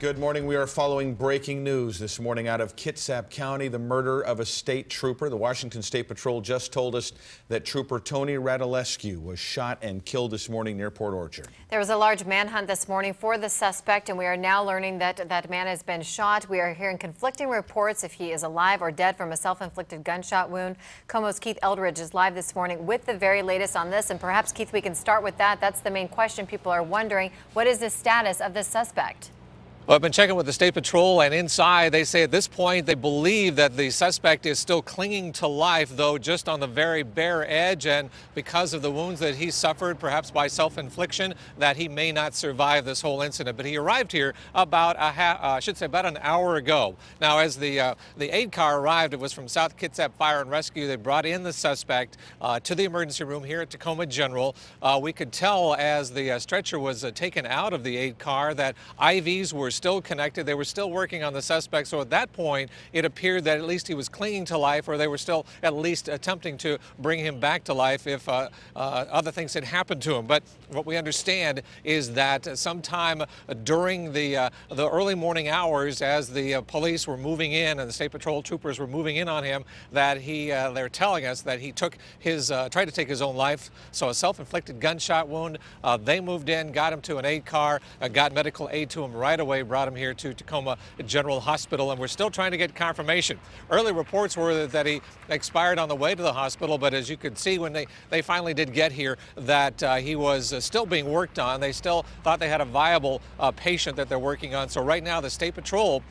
Good morning. We are following breaking news this morning out of Kitsap County, the murder of a state trooper. The Washington State Patrol just told us that Trooper Tony Radulescu was shot and killed this morning near Port Orchard. There was a large manhunt this morning for the suspect, and we are now learning that that man has been shot. We are hearing conflicting reports if he is alive or dead from a self-inflicted gunshot wound. KOMO's Keith Eldridge is live this morning with the very latest on this, and perhaps, Keith, we can start with that. That's the main question people are wondering. What is the status of this suspect? Well, I've been checking with the State Patrol, and inside they say at this point they believe that the suspect is still clinging to life, though just on the very bare edge, and because of the wounds that he suffered, perhaps by self-infliction, that he may not survive this whole incident. But he arrived here about about an hour ago. Now, as the aid car arrived, it was from South Kitsap Fire and Rescue. They brought in the suspect to the emergency room here at Tacoma General. We could tell as the stretcher was taken out of the aid car that IVs were still connected. They were still working on the suspect. So at that point, it appeared that at least he was clinging to life, or they were still at least attempting to bring him back to life if other things had happened to him. But what we understand is that sometime during the early morning hours, as the police were moving in and the State Patrol troopers were moving in on him, that they're telling us that he took tried to take his own life. So a self-inflicted gunshot wound. They moved in, got him to an aid car, got medical aid to him right away, brought him here to Tacoma General Hospital, and we're still trying to get confirmation. Early reports were that he expired on the way to the hospital, but as you could see when they finally did get here, that he was still being worked on. They still thought they had a viable patient that they're working on. So right now the State Patrol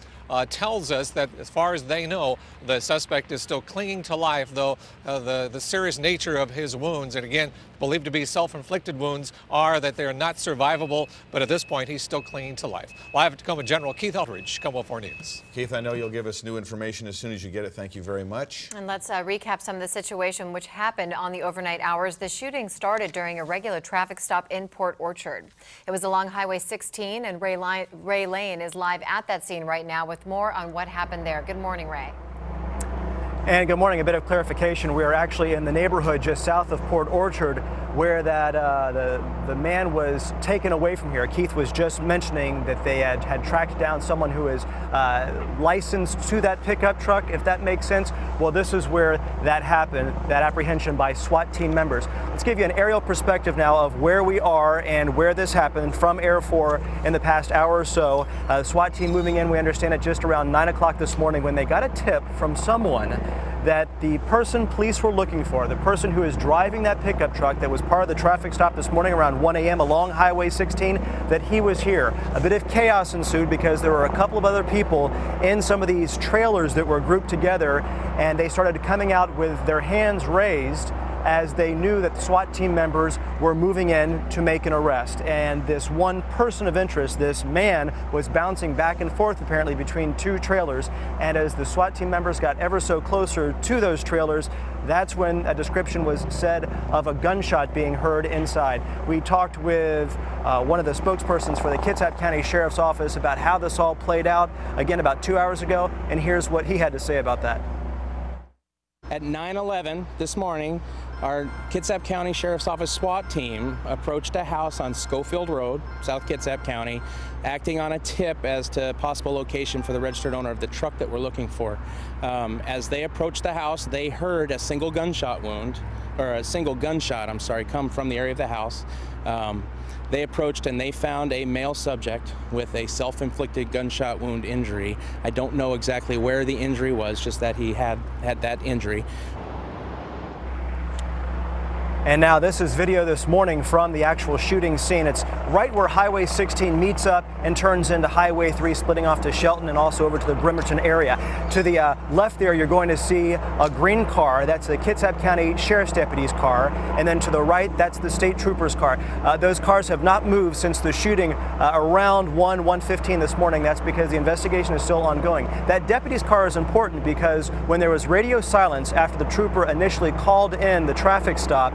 tells us that as far as they know, the suspect is still clinging to life, though the serious nature of his wounds, and again, believed to be self-inflicted wounds, are that they are not survivable, but at this point, he's still clinging to life. Live at Tacoma General, Keith Eldridge, KOMO 4 News. Keith, I know you'll give us new information as soon as you get it. Thank you very much. And let's recap some of the situation which happened on the overnight hours. The shooting started during a regular traffic stop in Port Orchard. It was along Highway 16, and Ray Lane is live at that scene right now with more on what happened there. Good morning, Ray. And good morning. A bit of clarification. We are actually in the neighborhood just south of Port Orchard where the man was taken away from here. Keith was just mentioning that they had tracked down someone who is licensed to that pickup truck, if that makes sense. Well, this is where that happened, that apprehension by SWAT team members. Let's give you an aerial perspective now of where we are and where this happened from Air 4 in the past hour or so. SWAT team moving in, we understand, at just around 9 o'clock this morning when they got a tip from someone that the person police were looking for, the person who is driving that pickup truck that was part of the traffic stop this morning around 1 a.m. along Highway 16, that he was here. A bit of chaos ensued because there were a couple of other people in some of these trailers that were grouped together, and they started coming out with their hands raised as they knew that the SWAT team members were moving in to make an arrest. And this one person of interest, this man, was bouncing back and forth apparently between two trailers. And as the SWAT team members got ever so closer to those trailers, that's when a description was said of a gunshot being heard inside. We talked with one of the spokespersons for the Kitsap County Sheriff's Office about how this all played out, again, about 2 hours ago, and here's what he had to say about that. At 9:11 this morning, our Kitsap County Sheriff's Office SWAT team approached a house on Schofield Road, South Kitsap County, acting on a tip as to possible location for the registered owner of the truck that we're looking for. As they approached the house, they heard a single gunshot, come from the area of the house. They approached and they found a male subject with a self-inflicted gunshot wound injury. I don't know exactly where the injury was, just that he had that injury. And now this is video this morning from the actual shooting scene. It's right where Highway 16 meets up and turns into Highway 3, splitting off to Shelton and also over to the Bremerton area. To the left there, you're going to see a green car. That's the Kitsap County Sheriff's Deputy's car. And then to the right, that's the State Trooper's car. Those cars have not moved since the shooting around 1:15 this morning. That's because the investigation is still ongoing. That deputy's car is important because when there was radio silence after the trooper initially called in the traffic stop,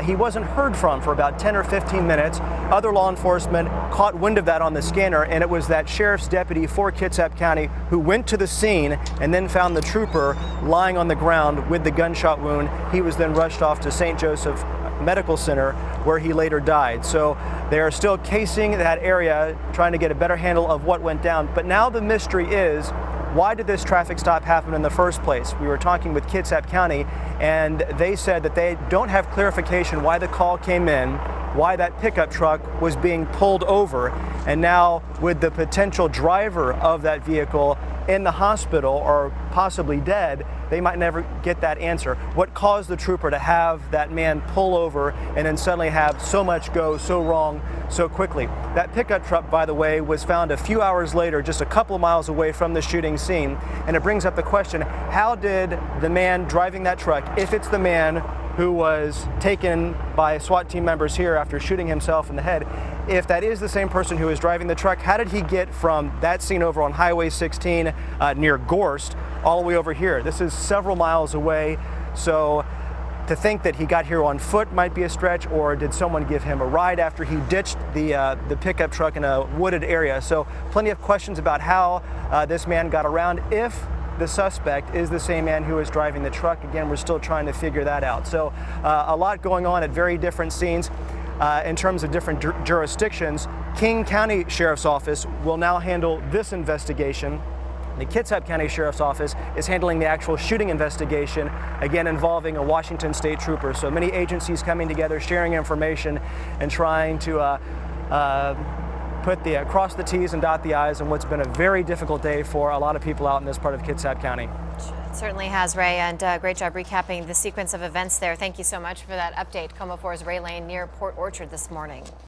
he wasn't heard from for about 10 or 15 minutes. Other law enforcement caught wind of that on the scanner, and it was that sheriff's deputy for Kitsap County who went to the scene and then found the trooper lying on the ground with the gunshot wound. He was then rushed off to St. Joseph Medical Center, where he later died. So They are still casing that area, trying to get a better handle of what went down. But now the mystery is, why did this traffic stop happen in the first place? We were talking with Kitsap County, and they said that they don't have clarification why the call came in, why that pickup truck was being pulled over, and now with the potential driver of that vehicle in the hospital or possibly dead, they might never get that answer. What caused the trooper to have that man pull over and then suddenly have so much go so wrong so quickly? That pickup truck, by the way, was found a few hours later, just a couple of miles away from the shooting scene. And it brings up the question, how did the man driving that truck, if it's the man who was taken by SWAT team members here after shooting himself in the head, if that is the same person who is driving the truck, how did he get from that scene over on Highway 16 near Gorst all the way over here? This is several miles away, so to think that he got here on foot might be a stretch, or did someone give him a ride after he ditched the pickup truck in a wooded area? So plenty of questions about how this man got around, if the suspect is the same man who is driving the truck. Again, we're still trying to figure that out. So a lot going on at very different scenes. In terms of different jurisdictions, King County Sheriff's Office will now handle this investigation. The Kitsap County Sheriff's Office is handling the actual shooting investigation, again involving a Washington State trooper. So many agencies coming together, sharing information, and trying to cross the T's and dot the I's on what's been a very difficult day for a lot of people out in this part of Kitsap County. It certainly has, Ray, and great job recapping the sequence of events there. Thank you so much for that update. KOMO 4's Ray Lane near Port Orchard this morning.